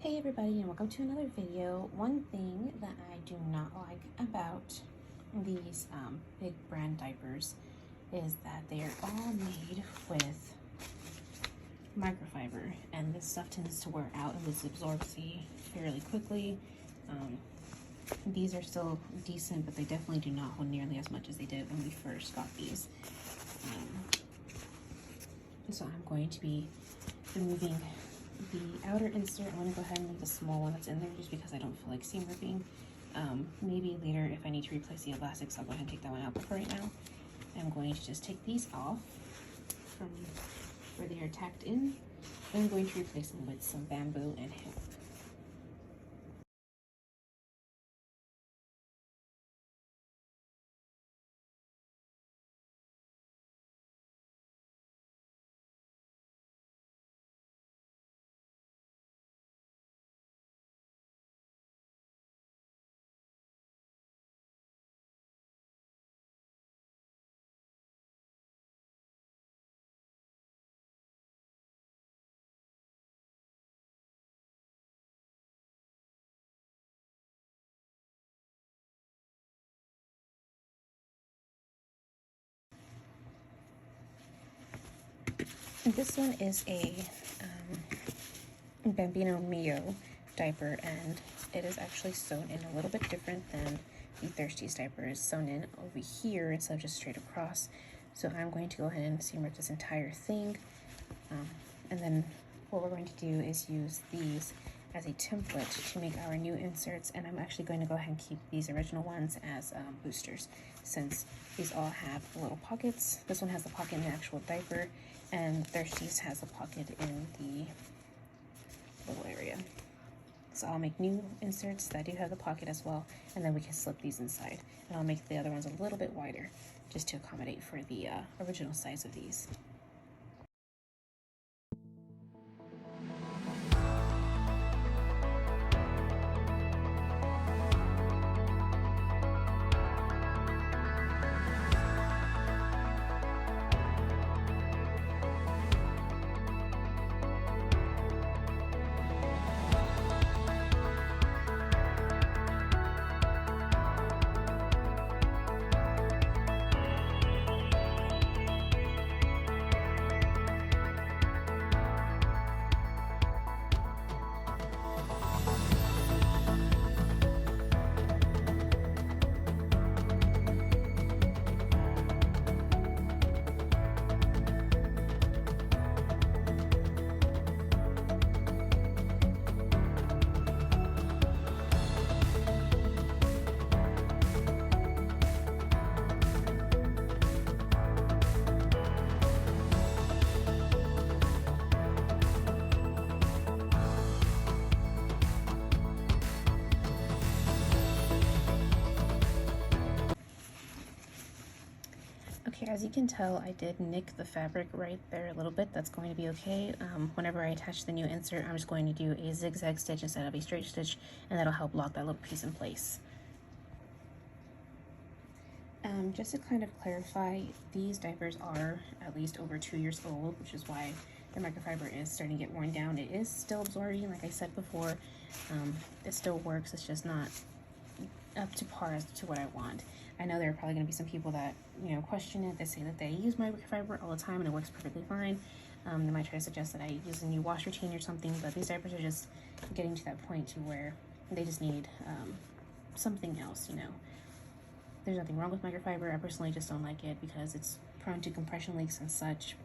Hey everybody, and welcome to another video. One thing that I do not like about these big brand diapers is that they are all made with microfiber, and this stuff tends to wear out and lose absorbency fairly quickly. These are still decent, but they definitely do not hold nearly as much as they did when we first got these. So I'm going to be removing the outer insert. I'm going to go ahead and leave the small one that's in there just because I don't feel like seam ripping. Maybe later if I need to replace the elastics, I'll go ahead and take that one out, but for right now I'm going to just take these off from where they are tacked in. Then I'm going to replace them with some bamboo and hemp. This one is a Bambino Mio diaper, and it is actually sewn in a little bit different than the Thirsties diaper is sewn in over here instead of just straight across. So I'm going to go ahead and seam rip this entire thing, and then what we're going to do is use these as a template to make our new inserts, and I'm actually going to go ahead and keep these original ones as boosters, since these all have little pockets. This one has the pocket in the actual diaper, and Thirsties has a pocket in the little area. So I'll make new inserts that do have the pocket as well, and then we can slip these inside, and I'll make the other ones a little bit wider just to accommodate for the original size of these. Okay, as you can tell, I did nick the fabric right there a little bit. That's going to be okay. Whenever I attach the new insert, I'm just going to do a zigzag stitch instead of a straight stitch, and that'll help lock that little piece in place. Just to kind of clarify, these diapers are at least over 2 years old, which is why the microfiber is starting to get worn down. It is still absorbing, like I said before. It still works, it's just not up to par as to what I want. I know there are probably going to be some people that, question it. They say that they use microfiber all the time and it works perfectly fine. They might try to suggest that I use a new wash routine or something, but these diapers are just getting to that point to where they just need something else, There's nothing wrong with microfiber. I personally just don't like it because it's prone to compression leaks and such.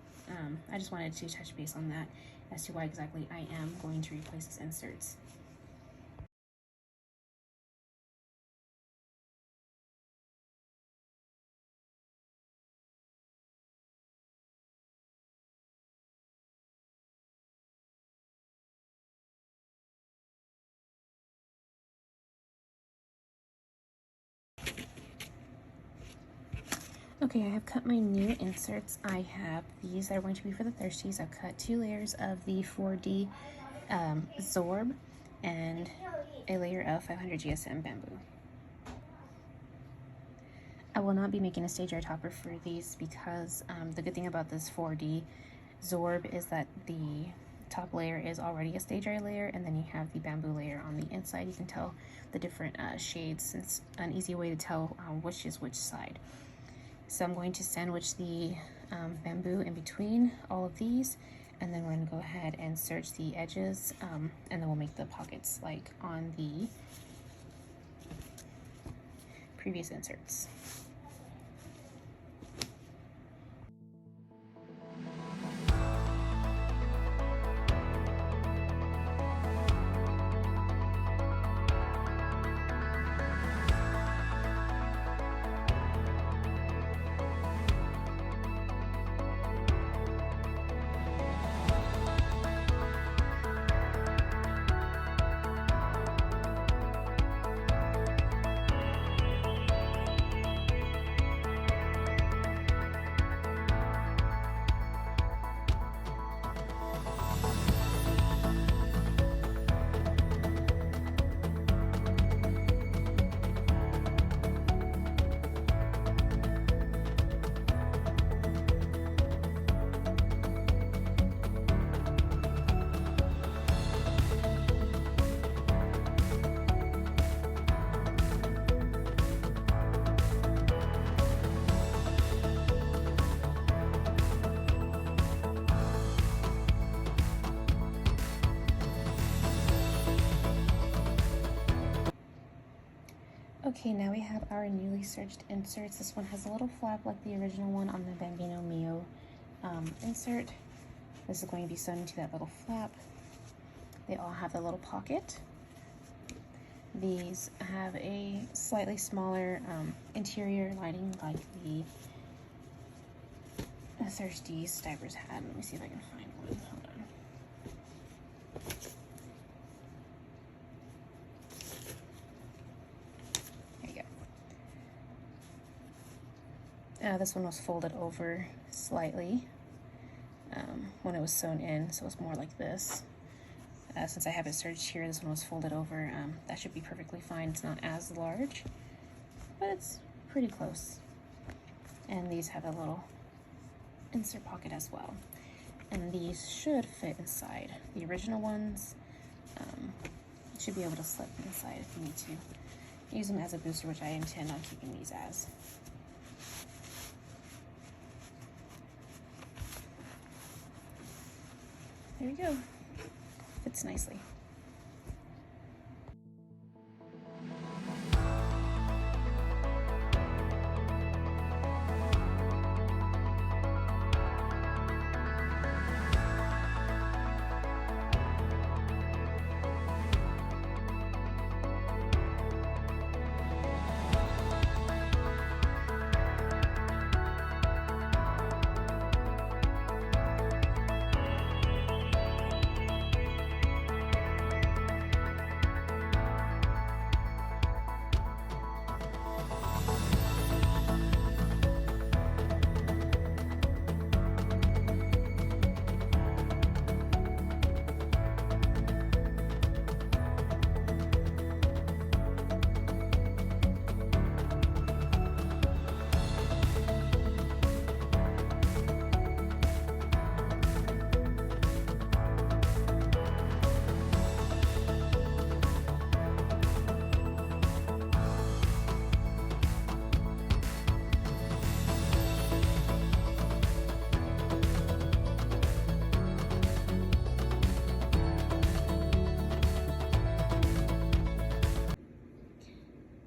I just wanted to touch base on that as to why exactly I am going to replace these inserts. Okay, I have cut my new inserts. I have these that are going to be for the Thirsties. I've cut 2 layers of the 4D Zorb and a layer of 500 GSM bamboo. I will not be making a stage art topper for these because the good thing about this 4D Zorb is that the top layer is already a stay dry layer, and then you have the bamboo layer on the inside. You can tell the different shades. It's an easy way to tell which is which side. So I'm going to sandwich the bamboo in between all of these, and then we're going to go ahead and serge the edges, and then we'll make the pockets like on the previous inserts. Okay, now we have our newly serged inserts. This one has a little flap like the original one on the Bambino Mio insert. This is going to be sewn into that little flap. They all have a little pocket. These have a slightly smaller interior lining like the Thirsties diapers had. Let me see if I can find one. Hold on. This one was folded over slightly when it was sewn in, so it's more like this. Since I have it serged here, this one was folded over. That should be perfectly fine. It's not as large, but it's pretty close. And these have a little insert pocket as well. And these should fit inside. The original ones should be able to slip inside if you need to use them as a booster, which I intend on keeping these as. There we go. Fits nicely.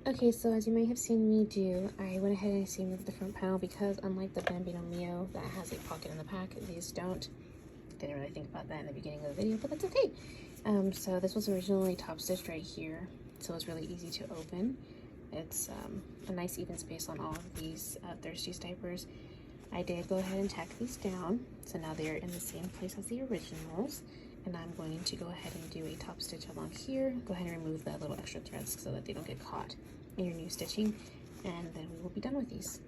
Okay, so as you may have seen me do, I went ahead and seamed the front panel because unlike the Bambino Mio that has a pocket in the back, these don't. Didn't really think about that in the beginning of the video, but that's okay. So this was originally top stitched right here, so it's really easy to open. It's a nice even space on all of these Thirsties diapers. I did go ahead and tack these down, so now they're in the same place as the originals. And I'm going to go ahead and do a top stitch along here. Go ahead and remove that little extra threads so that they don't get caught in your new stitching, and then we will be done with these.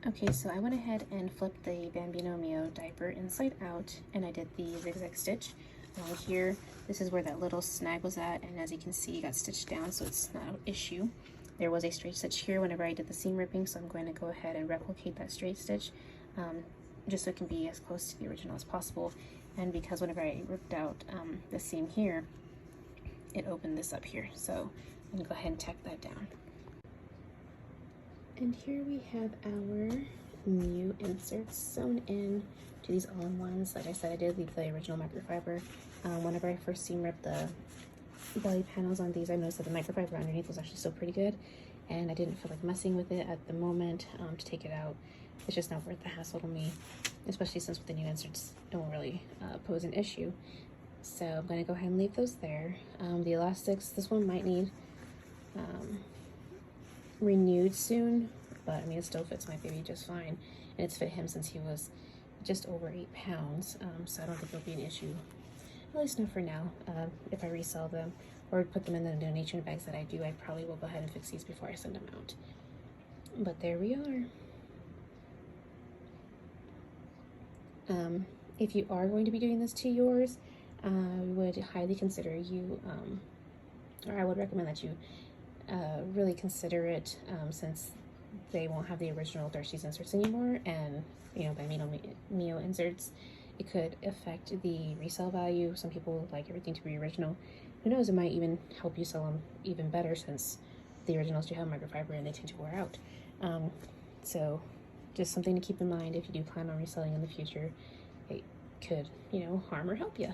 Okay, so I went ahead and flipped the Bambino Mio diaper inside out, and I did the zigzag stitch along here. This is where that little snag was at, and as you can see, it got stitched down, so it's not an issue. There was a straight stitch here whenever I did the seam ripping, so I'm going to go ahead and replicate that straight stitch, just so it can be as close to the original as possible. And because whenever I ripped out the seam here, it opened this up here, so I'm gonna go ahead and tack that down. And here we have our new inserts sewn in to these all-in-ones. Like I said, I did leave the original microfiber. Whenever I first seam ripped the belly panels on these, I noticed that the microfiber underneath was actually still pretty good, and I didn't feel like messing with it at the moment to take it out. It's just not worth the hassle to me, especially since with the new inserts don't really pose an issue. So I'm going to go ahead and leave those there. The elastics, this one might need renewed soon, but I mean it still fits my baby just fine, and it's fit him since he was just over 8 pounds, so I don't think it'll be an issue, at least not for now. If I resell them or put them in the donation bags that I do, I probably will go ahead and fix these before I send them out. But there we are. If you are going to be doing this to yours, I would highly consider you, or I would recommend that you really consider it, since they won't have the original Thirsties inserts anymore, and you know, Bambino Mio inserts, it could affect the resale value. Some people like everything to be original. Who knows, it might even help you sell them even better, since the originals do have microfiber and they tend to wear out. So just something to keep in mind if you do plan on reselling in the future. It could, you know, harm or help you.